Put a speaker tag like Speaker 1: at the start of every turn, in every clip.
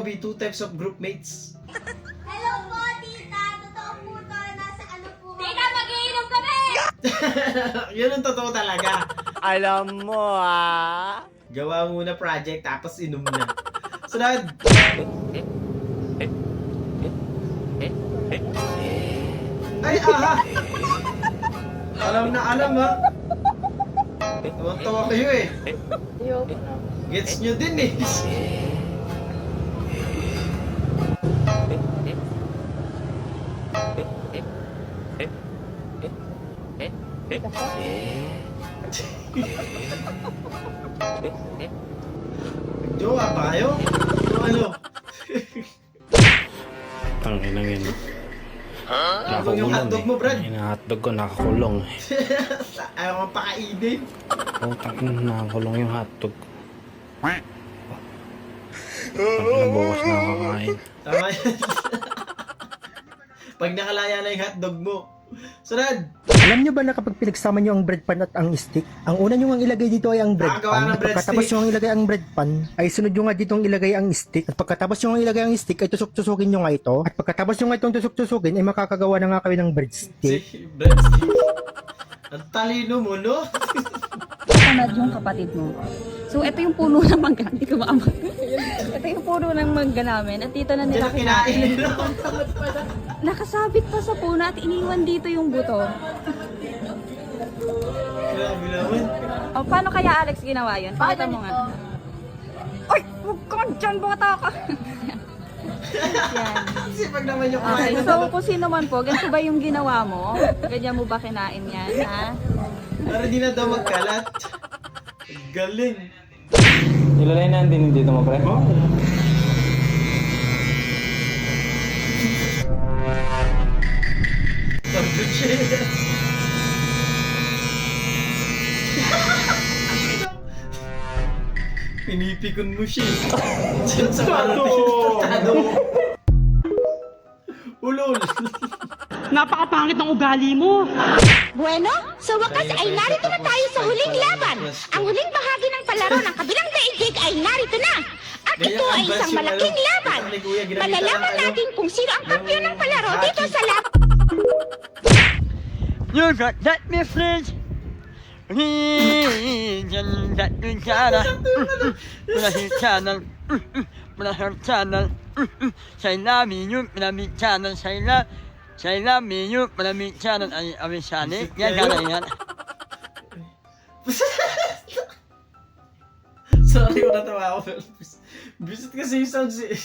Speaker 1: POV, 2 types of group mates.
Speaker 2: Hello po, tita. Totoo po to. Nasa ano po. Tita, mag-iinom kami!
Speaker 1: Yun ang totoo talaga.
Speaker 3: Alam mo
Speaker 1: Gawa muna project, tapos inom na. Sunod! Ay, aha! Alam na alam, ha? Tawang-tawa kayo eh. Gets nyo din eh. Jowa pa kayo? Ano?
Speaker 4: Tangina yun.
Speaker 1: Ano yung hotdog mo, Brad?
Speaker 4: Hotdog ko nakakulong.
Speaker 1: Ayaw kong pakainin.
Speaker 4: Oh, tangina, nakakulong yung hotdog. Tangina, bukas na ako kakain.
Speaker 1: Tama yan. Pag nakalaya na yung hotdog mo. Sunod!
Speaker 5: Alam nyo ba na kapag pinagsama nyo ang bread pan at ang stick, ang una nyo ang ilagay dito ay ang bread
Speaker 1: Nakagawa
Speaker 5: pan,
Speaker 1: ng
Speaker 5: at
Speaker 1: bread
Speaker 5: pagkatapos
Speaker 1: stick.
Speaker 5: nyo ang ilagay ang bread pan, ay sunod nyo nga dito ang ilagay ang stick, at pagkatapos nyo ang ilagay ang stick, ay tusok-tusukin nyo nga ito, at pagkatapos nyo nga itong tusok-tusukin, ay makakagawa na nga kayo ng bread stick.
Speaker 1: Si breadstick. Ang talino mo, no?
Speaker 6: Kanad yung kapatid mo. So, ito yung puno ng mangga. Hindi ko maamak. Ito yung puno ng mangga namin. At dito na
Speaker 1: Diyan
Speaker 6: nila
Speaker 1: na kinain, no?
Speaker 6: Nakasabit pa sa puno at iniwan dito yung buto.
Speaker 1: Grabe naman.
Speaker 6: O, paano kaya Alex ginawa yun? Pakita mo nga. Ay! Huwag kang dyan, bata ka! Yan.
Speaker 1: Sipag naman yung
Speaker 6: Okay,
Speaker 1: kumain.
Speaker 6: so kung sino man po, ganito ba yung ginawa mo? Ganyan mo ba kinain yan, ha?
Speaker 1: Para di na daw magkalat. Galing.
Speaker 4: Nilalay na din dito mo, pre?
Speaker 1: Sabi siya. Pinipikon mo siya. Diyan sa parang Ulol.
Speaker 7: Napakapangit ng ugali mo.
Speaker 2: Bueno, sa wakas ay narito na tayo sa huling laban. Ang huling bahagi ng palaro ng kabilang daigdig ay narito na. At ito ay isang malaking laban. Malalaman natin kung sino ang kampiyon ng palaro dito sa laban.
Speaker 3: You got that me friends. That me channel. Channel. Channel. Say la mi you mi channel say la mi you mi channel ay abisani. Yan kana yan.
Speaker 1: Sorry, natawa ako. Visit kasi yung sounds eh.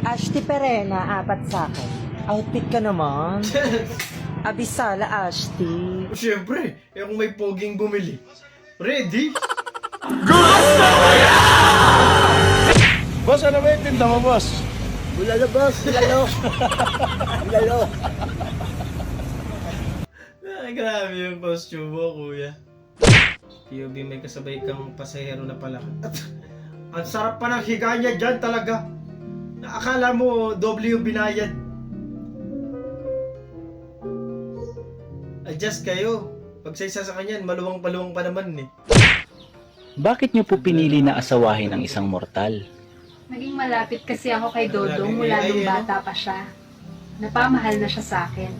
Speaker 8: Ashti Perena, apat sa akin. Outfit ka naman. Abisala, Ashti.
Speaker 1: Siyempre, eh kung may poging bumili. Ready?
Speaker 4: Boss, ano ba yung tinda mo, boss?
Speaker 8: Bulalo, boss. Bulalo. Bulalo.
Speaker 1: Ay, grabe yung costume mo, kuya. POV, may kasabay kang pasahero na pala. At ang sarap pa ng higa niya dyan talaga. Akala mo, doble yung binayad. Adjust kayo. Pag sa isa sa kanyan, maluwang-paluwang pa naman eh.
Speaker 9: Bakit niyo po pinili na asawahin ang isang mortal?
Speaker 10: Naging malapit kasi ako kay Dodong mula nung bata pa siya. Napamahal na siya sa akin.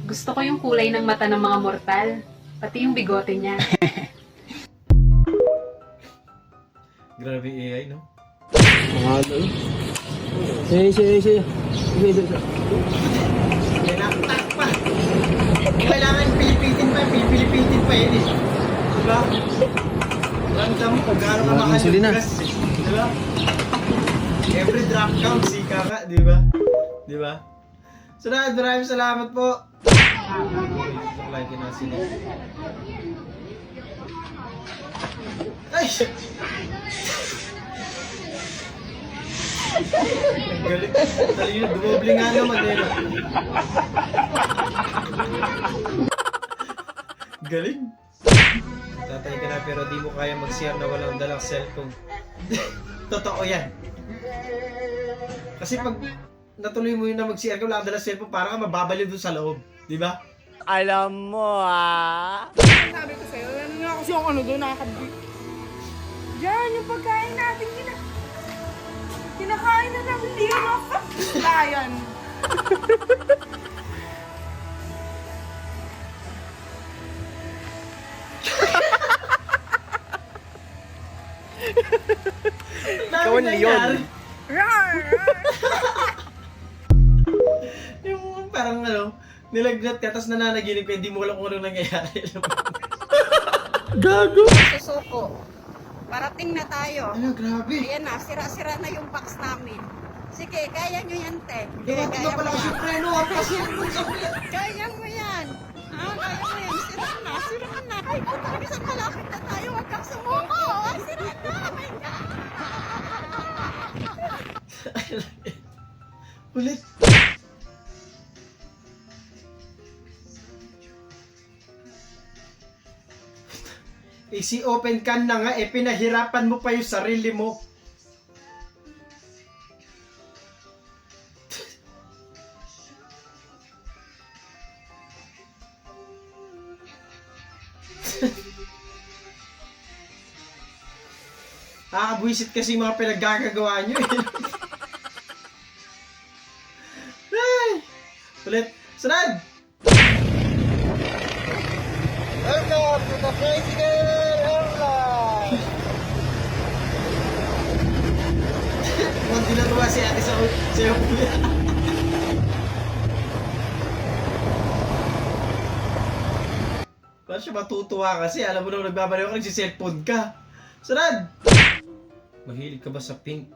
Speaker 10: Gusto ko yung kulay ng mata ng mga mortal, pati yung bigote niya.
Speaker 1: Grabe AI, no?
Speaker 8: Sige.
Speaker 1: Kinaktak pa! Kailangan pilipitin pa yun eh. Diba? Random kung gaano ka mahal yung gas eh. Diba? Every drop counts, ika ka, diba? Diba? So maraming salamat po. Like na sila. Ay! Ang galing. Talino, dumoble nga naman eh. Galing. Tatay ka na pero di mo kaya mag-CR na walang dalang cellphone. Totoo yan. Kasi pag natuloy mo yun na mag-CR ka walang dalang cellphone, parang ka mababaliw dun sa loob. Di ba?
Speaker 3: Alam mo
Speaker 7: Sabi ko sa'yo, ano nga kasi yung ano doon, nakakabig. Diyan, yung pagkain natin Kinakain na ng lino. Lion.
Speaker 1: Ikaw ang leon. Yung parang ano, nilagnat ka, tapos nananaginip ka, hindi mo alam kung ano nangyayari. Gago!
Speaker 7: Susuko. Parating na tayo.
Speaker 1: Ano, grabe.
Speaker 7: Ayan na, sira-sira na yung box namin. Sige, kaya nyo yan, te.
Speaker 1: Dumating na pala kasi yung preno, ang pasyon mo sa
Speaker 7: Kaya mo yan. Kaya mo yan. Sira na, sira na. Ay, ikaw talaga sa malapit na tayo. Huwag kang sumuko. Ay, sira na. My God.
Speaker 1: Ulit. Easy open can na nga, pinahirapan mo pa yung sarili mo. Nakakabwisit kasi yung mga pinaggagawa nyo eh. Ay! Ulit. Sunod! Welcome to the Crazy Girl Airline! Munti na tuwa si ate sa iyo kuya. Parang siya matutuwa kasi alam mo nung nagbabaliw ka, nagsiselfone ka. Sunod! Mahilig ka ba sa pink?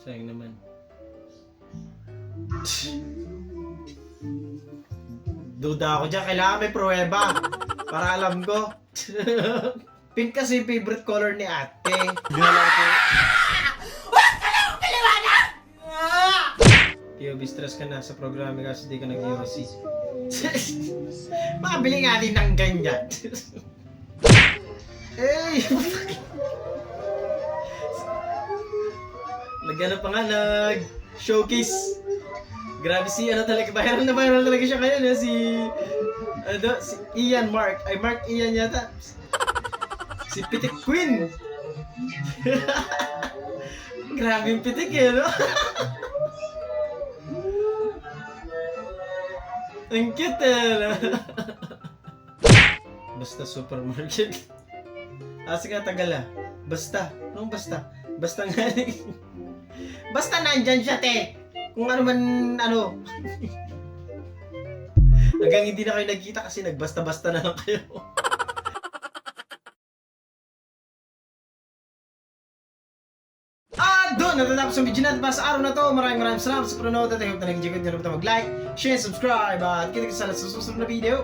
Speaker 1: Sayang naman. Duda ako dyan, kailangan may pruweba para alam ko. Pink kasi favorite color ni ate. Dinala ko. POV stress ka na sa programa kasi di ka nag-UC. Makabili nga din ng ganyan. Eh! Nag-ano pa nga, nag-showcase. Grabe si ano talaga, viral na viral talaga siya ngayon eh, si Ian Mark. Ay, Mark Ian yata. Si Pitik Queen. Grabe yung pitik eh, no? Ang cute eh, no? Basta supermarket. Kasi nga tagal ah. Basta. Anong basta? Basta nga basta nandyan siya, te. Kung ano man, ano. Hanggang hindi na kayo nagkita kasi nagbasta-basta na lang kayo. Doon, natatapos ang video natin para sa araw na to. Maraming salamat sa panonood at I hope na nag-enjoy ko. Hindi na mag-like, share, subscribe at kita-kita sa susunod na video.